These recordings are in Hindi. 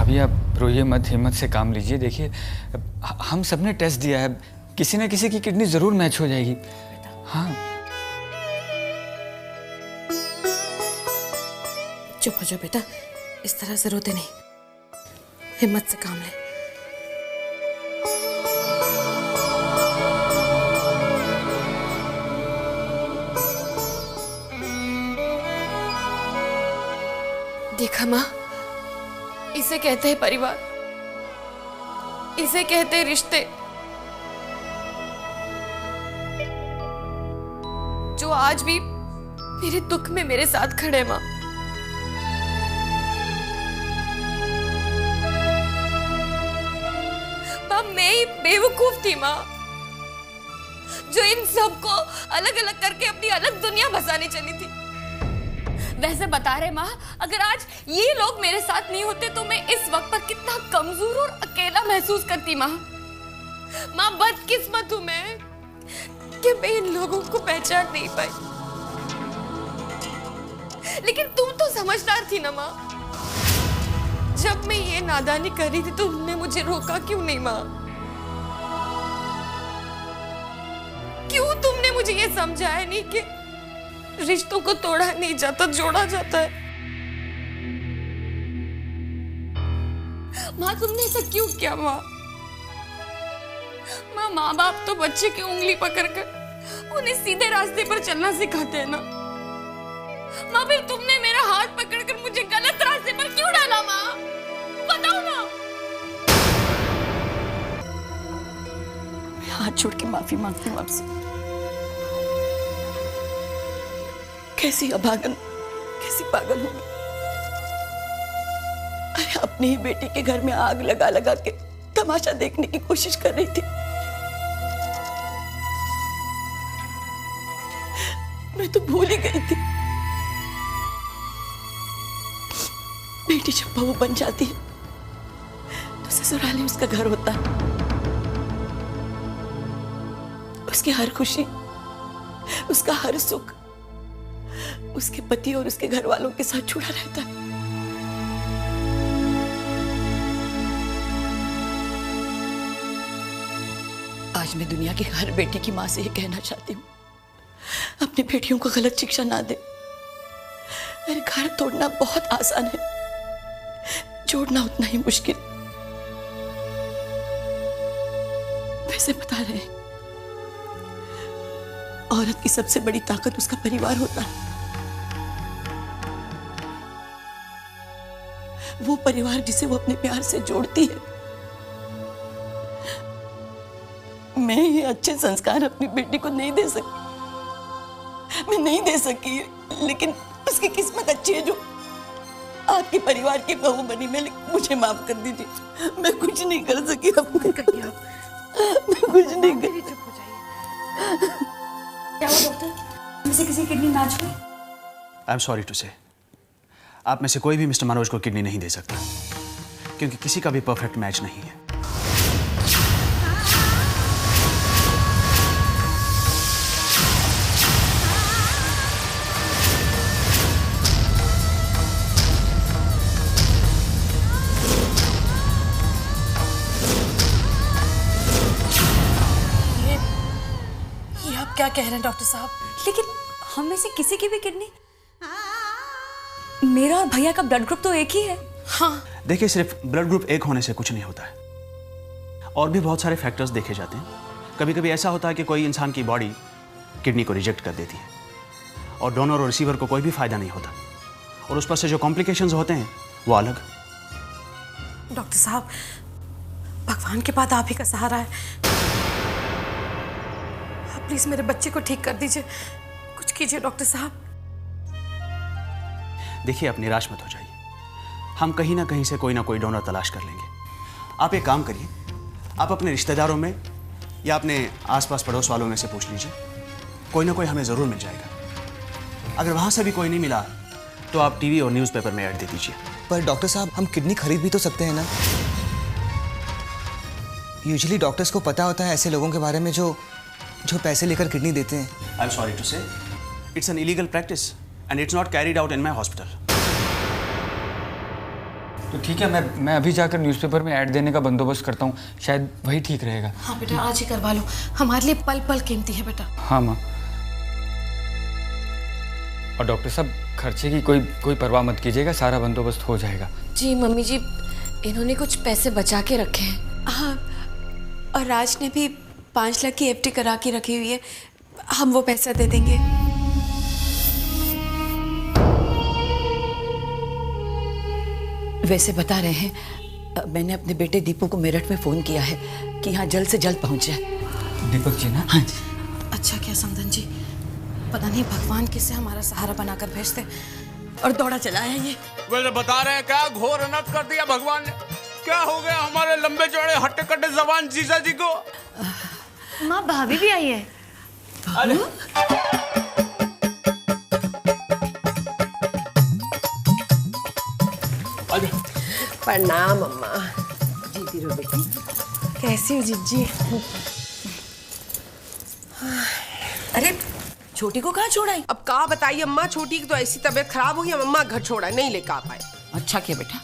भाभी आप रोइए मत, हिम्मत से काम लीजिए। देखिए हम सब ने टेस्ट दिया है, किसी न किसी की किडनी जरूर मैच हो जाएगी। हाँ चुप हो जाओ बेटा, इस तरह से रोते नहीं, हिम्मत से काम ले। देखा माँ, इसे कहते हैं परिवार, इसे कहते हैं रिश्ते, जो आज भी मेरे दुख में मेरे साथ खड़े माँ। माँ मैं ही बेवकूफ थी माँ, जो इन सबको अलग अलग करके अपनी अलग दुनिया बसाने चली थी। वैसे बता रहे माँ, अगर आज ये लोग मेरे साथ नहीं होते तो मैं इस वक्त पर कितना कमजोर और अकेला महसूस करती माँ। माँ बदकिस्मत हूं मैं कि मैं इन लोगों को पहचान नहीं पाई, लेकिन तुम तो समझदार थी ना माँ। जब मैं ये नादानी कर रही थी तुमने मुझे रोका क्यों नहीं माँ? क्यों तुमने मुझे ये समझाया नहीं कि रिश्तों को तोड़ा नहीं जाता, जोड़ा जाता है? माँ तुमने ऐसा क्यों किया माँ? माँ बाप तो बच्चे की उंगली पकड़कर उन्हें सीधे रास्ते पर चलना सिखाते हैं ना। माँ फिर तुमने मेरा हाथ पकड़कर मुझे गलत रास्ते पर क्यों डाला माँ? बताओ ना। मैं हाथ छोड़ के माफी मांगती हूँ आपसे। कैसी अभागन, कैसी पागल हूं मैं। अरे अपनी ही बेटी के घर में आग लगा लगा के तमाशा देखने की कोशिश कर रही थी। मैं तो भूल ही गई थी, बेटी जब बहू बन जाती है तो ससुराल ही उसका घर होता है। उसकी हर खुशी, उसका हर सुख उसके पति और उसके घर वालों के साथ जुड़ा रहता है। आज मैं दुनिया की हर बेटी की मां से ये कहना चाहती हूँ, अपनी बेटियों को गलत शिक्षा ना दे। अरे घर तोड़ना बहुत आसान है, जोड़ना उतना ही मुश्किल। वैसे बता रहे हैं, औरत की सबसे बड़ी ताकत उसका परिवार होता है। वो परिवार जिसे वो अपने प्यार से जोड़ती है। मैं ये अच्छे संस्कार अपनी बेटी को नहीं दे सकी, मैं नहीं दे सकी, लेकिन उसकी किस्मत अच्छी है जो आपके परिवार की बहू बनी। मैं मुझे माफ कर दीजिए, मैं कुछ नहीं कर सकी। मैं कुछ नहीं कर। चुप हो जाइए। क्या हुआ डॉक्टर? मुझसे किसी किडनी मैच हुई? आई एम सॉरी टू से, आप में से कोई भी मिस्टर मनोज को किडनी नहीं दे सकता, क्योंकि किसी का भी परफेक्ट मैच नहीं है। ये आप क्या कह रहे हैं डॉक्टर साहब? लेकिन हम में से किसी की भी किडनी, मेरा और भैया का ब्लड ग्रुप तो एक ही है। हाँ देखिए, सिर्फ ब्लड ग्रुप एक होने से कुछ नहीं होता है, और भी बहुत सारे फैक्टर्स देखे जाते हैं। कभी कभी ऐसा होता है कि कोई इंसान की बॉडी किडनी को रिजेक्ट कर देती है और डोनर और रिसीवर को कोई भी फायदा नहीं होता, और उस पर से जो कॉम्प्लिकेशंस होते हैं वो अलग। डॉक्टर साहब, भगवान के बाद आप ही का सहारा है, आप प्लीज मेरे बच्चे को ठीक कर दीजिए, कुछ कीजिए डॉक्टर साहब। देखिए, आप निराश मत हो जाइए, हम कहीं ना कहीं से कोई ना कोई डोनर तलाश कर लेंगे। आप एक काम करिए, आप अपने रिश्तेदारों में या अपने आसपास पड़ोस वालों में से पूछ लीजिए, कोई ना कोई हमें ज़रूर मिल जाएगा। अगर वहाँ से भी कोई नहीं मिला तो आप टीवी और न्यूज़पेपर में ऐड दे दीजिए। पर डॉक्टर साहब, हम किडनी खरीद भी तो सकते हैं ना? यूजुअली डॉक्टर्स को पता होता है ऐसे लोगों के बारे में जो पैसे लेकर किडनी देते हैं। आई एम सॉरी टू से, it's an illegal practice and it's not carried out in my hospital. तो ठीक है, मैं अभी जाकर न्यूज़पेपर में ऐड देने का बंदोबस्त करता हूँ, शायद वही ठीक रहेगा। हाँ बेटा, आज ही करवा लो, हमारे लिए पल पल कीमती है बेटा। हाँ माँ। और डॉक्टर साहब, खर्चे की कोई परवाह मत कीजिएगा, सारा बंदोबस्त हो जाएगा। जी मम्मी जी, इन्होंने कुछ पैसे बचा के रखे हैं। हाँ, और राज ने भी 5 लाख की एफडी करा के रखी हुई है, हम वो पैसा दे देंगे। वैसे बता रहे हैं, मैंने अपने बेटे दीपू को मेरठ में फ़ोन किया है कि यहाँ जल्द से जल्द पहुँच जाए। दीपक जी ना? हाँ जी। अच्छा किया समधन जी, पता नहीं भगवान किसे हमारा सहारा बनाकर भेजते, और दौड़ा चला है ये। वैसे बता रहे हैं क्या घोर अनर्थ कर दिया भगवान ने? क्या हो गया हमारे लंबे चौड़े हट्टे कट्टे जबान जीजा जी को? माँ भाभी भी आई है। अरे प्रणाम अम्मा। जीती रहो बेटी। कैसी हो जीजी? अरे छोटी को कहाँ छोड़ा है? अब कहा बताइए अम्मा, छोटी की तो ऐसी तबीयत खराब हो गई, अम्मा घर छोड़ा नहीं लेकर आ पाए। अच्छा किया बेटा।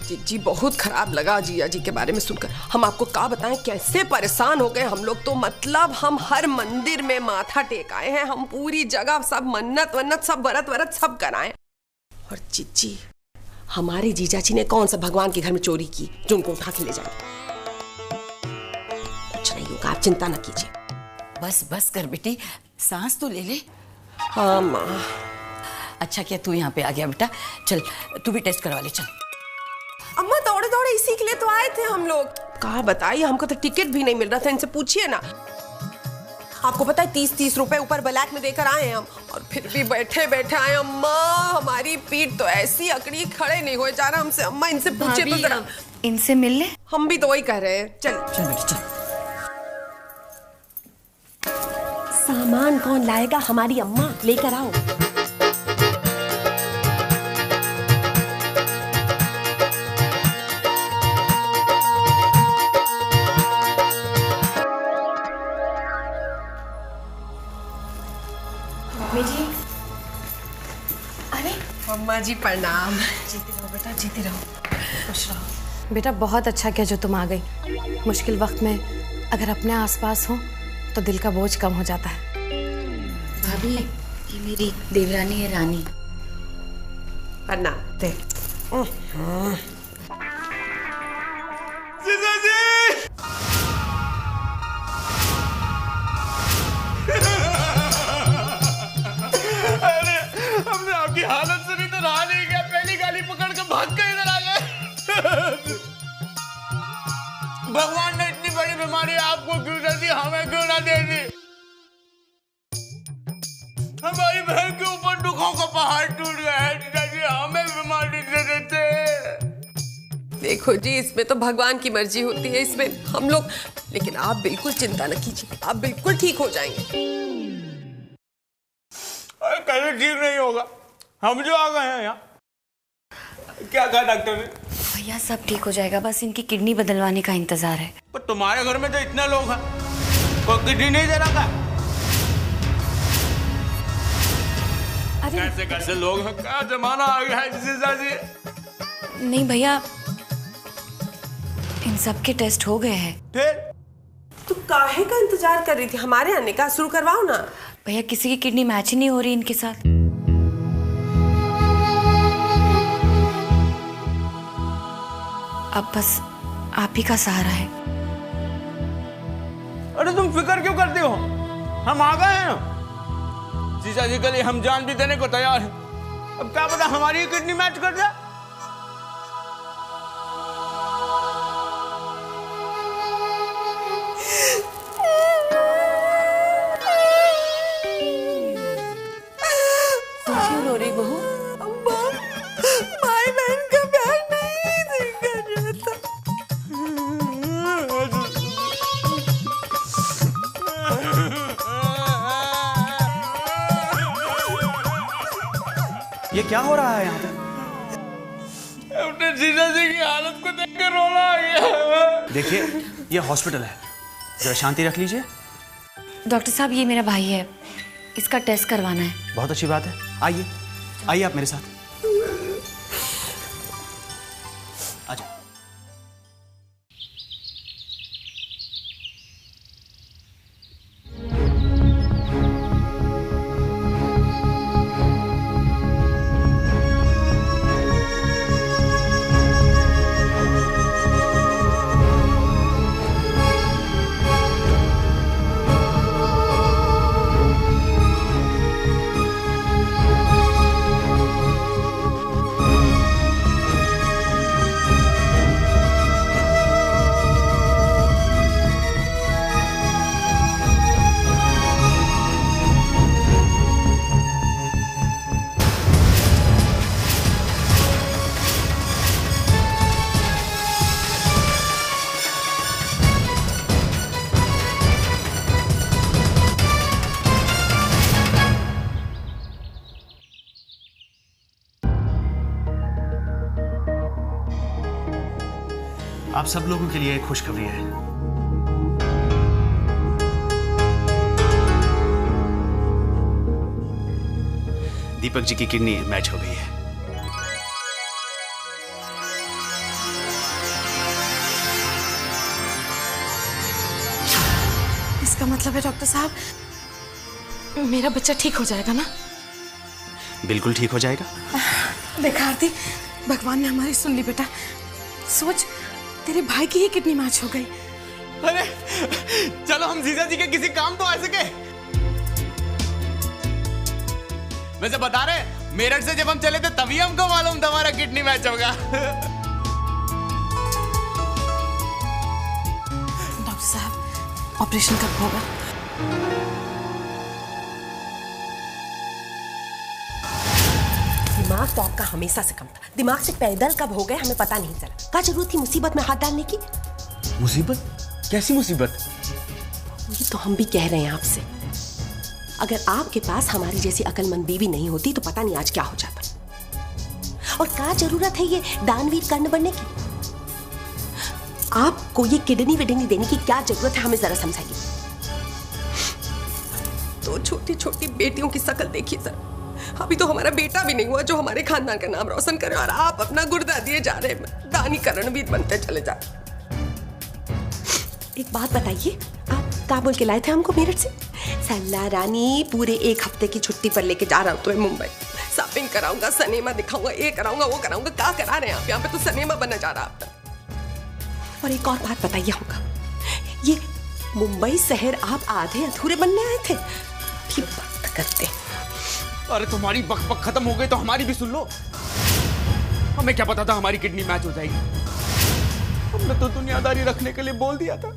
जीजी बहुत खराब लगा जिया जी के बारे में सुनकर। हम आपको क्या बताएं कैसे परेशान हो गए हम लोग तो, मतलब हम हर मंदिर में माथा टेकाए हैं, हम पूरी जगह सब मन्नत वन्नत सब व्रत वरत सब कराए। और जीजी हमारे जीजा जी ने कौन सा भगवान के घर में चोरी की जो उनको उठा के ले जाए? कुछ नहीं होगा, आप चिंता न कीजिए। बस बस कर बेटी, सांस तो ले ले। हाँ माँ। अच्छा किया तू यहाँ पे आ गया बेटा, चल तू भी टेस्ट करवा ले चल। अम्मा दौड़े दौड़े इसी के लिए तो आए थे हम लोग। कहा बताइए, हमको तो टिकट भी नहीं मिल रहा था, इनसे पूछिए ना। आपको पता है 30-30 रुपए ऊपर ब्लैक में देकर आए हैं हम, और फिर भी बैठे बैठे आए। अम्मा हमारी पीठ तो ऐसी अकड़ी, खड़े नहीं हो जा रहा हमसे। अम्मा इनसे पूछे तो जरा, इनसे मिल ले। हम भी तो वही कह रहे हैं। चल चल बेटी चल। सामान कौन लाएगा? हमारी अम्मा, लेकर आओ। जी, अरे अम्मा जी प्रणाम। जीती रहो बेटा, जीती रहो, खुश रहो। बेटा बहुत अच्छा किया जो तुम आ गई। मुश्किल वक्त में अगर अपने आसपास हो तो दिल का बोझ कम हो जाता है। भाभी, ये मेरी देवरानी है रानी। प्रणाम। दे। जीजा जी! अरे हमने आपकी हालत सुनी तो रहा नहीं गया, पहली गाली पकड़ के भाग के इधर आ गए। भगवान ने इतनी बड़ी बीमारी आपको क्यों दे दी, हमें क्यों ना दे दी? हमारी बहन के ऊपर दुखों का पहाड़ टूट गया है जीजा जी, हमें बीमारी दे देते। देखो जी, इसमें तो भगवान की मर्जी होती है, इसमें हम लोग, लेकिन आप बिल्कुल चिंता न कीजिए, आप बिल्कुल ठीक हो जाएंगे। अरे कैसे ठीक नहीं होगा, हम जो आ गए हैं यहाँ। क्या कहा डॉक्टर ने? भैया सब ठीक हो जाएगा, बस इनकी किडनी बदलवाने का इंतजार है। पर तुम्हारे घर में तो इतने लोग हैं, कोई किडनी नहीं दे रखा? कैसे कैसे लोग हैं, क्या जमाना आ गया है जीजा जी। नहीं भैया, इन सब के टेस्ट हो गए हैं। फिर तो काहे का इंतजार कर रही थी? हमारे आने का शुरू करवाओ ना। भैया किसी की किडनी मैच ही नहीं हो रही इनके साथ। अब बस आप ही का सहारा है। अरे तुम फिक्र क्यों करते हो, हम आ गए हैं ना। जीजा जी के लिए हम जान भी देने को तैयार हैं। अब क्या पता हमारी किडनी मैच कर जाए। क्यों रो रही बहू? भाई बहन का प्यार नहीं कर रहा था। ये क्या हो रहा है यहाँ पे? अपने जीजा जी की हालत को देखकर रोना आ गया। देखिए ये हॉस्पिटल है, जरा शांति रख लीजिए। डॉक्टर साहब ये मेरा भाई है, इसका टेस्ट करवाना है। बहुत अच्छी बात है, आइए आइए आप मेरे साथ। आजा। आप सब लोगों के लिए एक खुशखबरी है। दीपक जी की किडनी मैच हो गई है। इसका मतलब है डॉक्टर साहब, मेरा बच्चा ठीक हो जाएगा ना? बिल्कुल ठीक हो जाएगा। देखा आरती, भगवान ने हमारी सुन ली बेटा। सोच, तेरे भाई की ही किडनी मैच हो गई। अरे चलो हम जीजा जी के किसी काम तो आ सके। वैसे बता रहे, मेरठ से जब हम चले थे तभी हमको मालूम था हमारा किडनी मैच होगा। डॉक्टर साहब, ऑपरेशन कब होगा? दिमाग तो आपका हमेशा से कम था। दिमाग से पैदल कब हो गए हमें पता नहीं चला। क्या जरूरत थी मुसीबत में हाथ डालने की? मुसीबत? कैसी मुसीबत? ये तो हम भी कह रहे हैं आपसे। अगर आपके पास हमारी जैसी अक्लमंद बीवी नहीं होती तो पता नहीं आज क्या हो जाता। और क्या जरूरत है ये दानवीर कर्ण बनने की? आपको ये किडनी विडनी देने की क्या जरूरत है, हमें जरा समझाइए। तो छोटी छोटी बेटियों की शक्ल देखिए जरा। अभी तो हमारा बेटा भी नहीं हुआ जो हमारे खानदान का नाम रोशन करे, और आप अपना गुर्दा दिए जा रहे हैं, दानी करणवीर बनते चले जा। एक बात बताइए, आप क्या बोल के लाए थे हमको मेरठ से? सल्ला रानी पूरे एक हफ्ते की छुट्टी पर लेके जा रहा हूँ तुम्हें मुंबई। शॉपिंग कराऊंगा, सिनेमा दिखाऊंगा, ये कराऊंगा वो कराऊंगा। क्या करा रहे हैं आप यहाँ पे? तो सिनेमा बनने जा रहा आपका। और एक और बात बताइए हमको, ये मुंबई शहर आप आधे अधूरे बनने आए थे? भी बात करते। अरे तुम्हारी बक बक खत्म हो गई तो हमारी भी सुन लो। हमें क्या पता था हमारी किडनी मैच हो जाएगी। हमने तो दुनियादारी रखने के लिए बोल दिया था।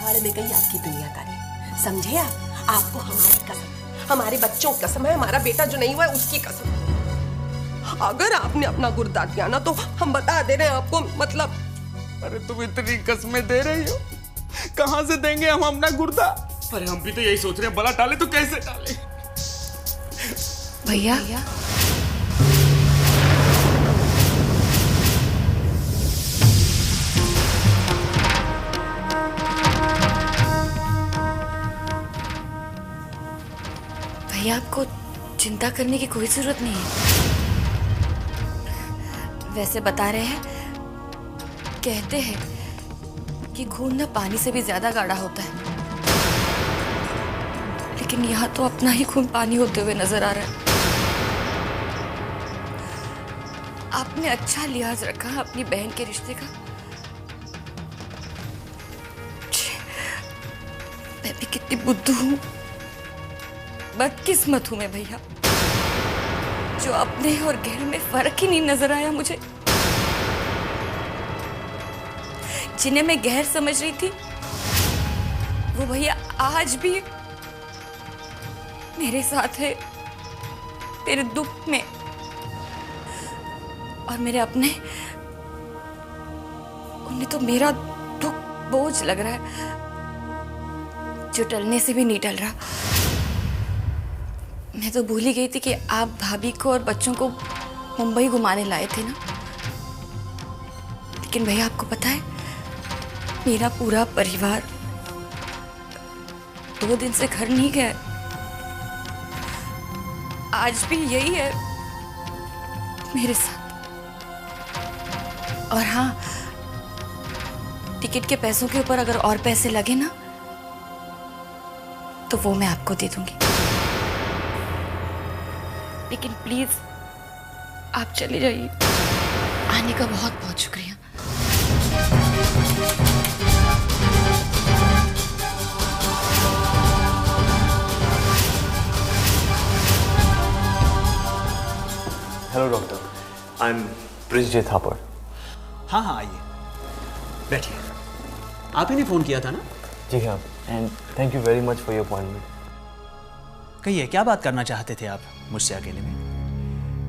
हाड़ में गई आपकी दुनियादारी, समझे आप? आपको हमारी कसम, हमारे बच्चों की कसम है, हमारा बेटा जो नहीं हुआ है उसकी कसम। अगर आपने अपना गुर्दा दिया ना तो हम बता दे रहे हैं आपको, मतलब। अरे तुम इतनी कसमें दे रही हो, कहां से देंगे हम अपना गुर्दा? अरे हम भी तो यही सोच रहे हैं, बला टाले तो कैसे टाले। भैया, भैया आपको चिंता करने की कोई जरूरत नहीं है। वैसे बता रहे हैं, कहते हैं कि खून ना पानी से भी ज्यादा गाढ़ा होता है, लेकिन यहाँ तो अपना ही खून पानी होते हुए नजर आ रहा है। आपने अच्छा लिहाज रखा अपनी बहन के रिश्ते का। मैं भी कितनी बुद्धू हूँ, बदकिस्मत हूं मैं भैया, जो अपने और गैर में फर्क ही नहीं नजर आया मुझे। जिन्हें मैं गैर समझ रही थी वो भैया आज भी मेरे साथ है, तेरे दुख में। और मेरे अपने, उन्हें तो मेरा दुख बोझ लग रहा है, जो टलने से भी नहीं टल रहा। मैं तो भूल ही गई थी कि आप भाभी को और बच्चों को मुंबई घुमाने लाए थे ना। लेकिन भैया आपको पता है, मेरा पूरा परिवार 2 दिन से घर नहीं गया। आज भी यही है मेरे साथ। और हाँ, टिकट के पैसों के ऊपर अगर और पैसे लगे ना तो वो मैं आपको दे दूंगी। लेकिन प्लीज आप चले जाइए। आने का बहुत बहुत शुक्रिया। Hello doctor, I am Prince J Thapar. हाँ हाँ, आइए बैठिए। आप ही ने फ़ोन किया था ना? जी हाँ, and thank you very much for your appointment. कहिए, क्या बात करना चाहते थे आप मुझसे अकेले में?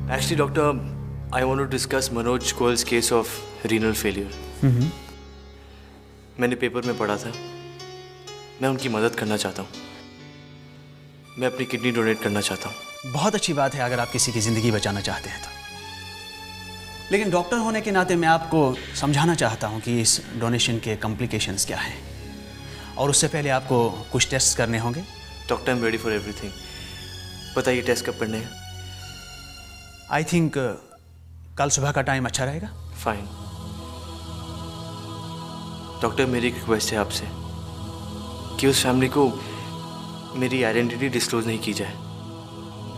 Actually doctor, I want to discuss Manoj Goyal's case of renal failure. मैंने पेपर में पढ़ा था, मैं उनकी मदद करना चाहता हूँ। मैं अपनी किडनी डोनेट करना चाहता हूँ। बहुत अच्छी बात है अगर आप किसी की ज़िंदगी बचाना चाहते हैं तो। लेकिन डॉक्टर होने के नाते मैं आपको समझाना चाहता हूँ कि इस डोनेशन के कॉम्प्लिकेशंस क्या हैं, और उससे पहले आपको कुछ टेस्ट करने होंगे। Doctor, I am ready for everything. बताइए टेस्ट कब करने हैं? आई थिंक कल सुबह का टाइम अच्छा रहेगा। फाइन। डॉक्टर, मेरी एक रिक्वेस्ट है आपसे कि उस फैमिली को मेरी आइडेंटिटी डिस्क्लोज नहीं की जाए।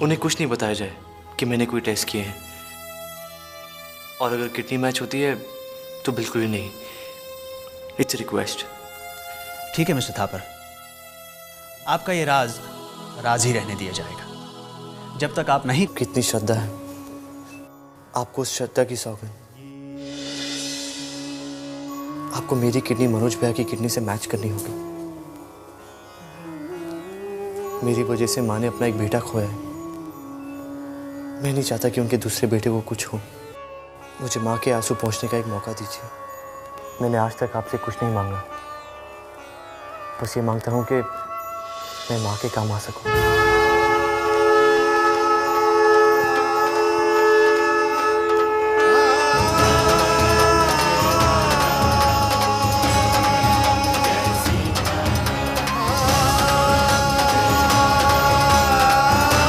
उन्हें कुछ नहीं बताया जाए कि मैंने कोई टेस्ट किए हैं, और अगर किडनी मैच होती है तो बिल्कुल ही नहीं। It's request. ठीक है मिस्टर थापर, आपका ये राज राज ही रहने दिया जाएगा जब तक आप नहीं। कितनी श्रद्धा है आपको, उस श्रद्धा की सौगंध। आपको मेरी किडनी मनोज भैया की किडनी से मैच करनी होगी। मेरी वजह से माँ ने अपना एक बेटा खोया है। मैं नहीं चाहता कि उनके दूसरे बेटे को कुछ हो। मुझे माँ के आंसू पहुँचने का एक मौका दीजिए। मैंने आज तक आपसे कुछ नहीं मांगा, बस ये मांगता हूँ कि मैं माँ के काम आ सकूँ।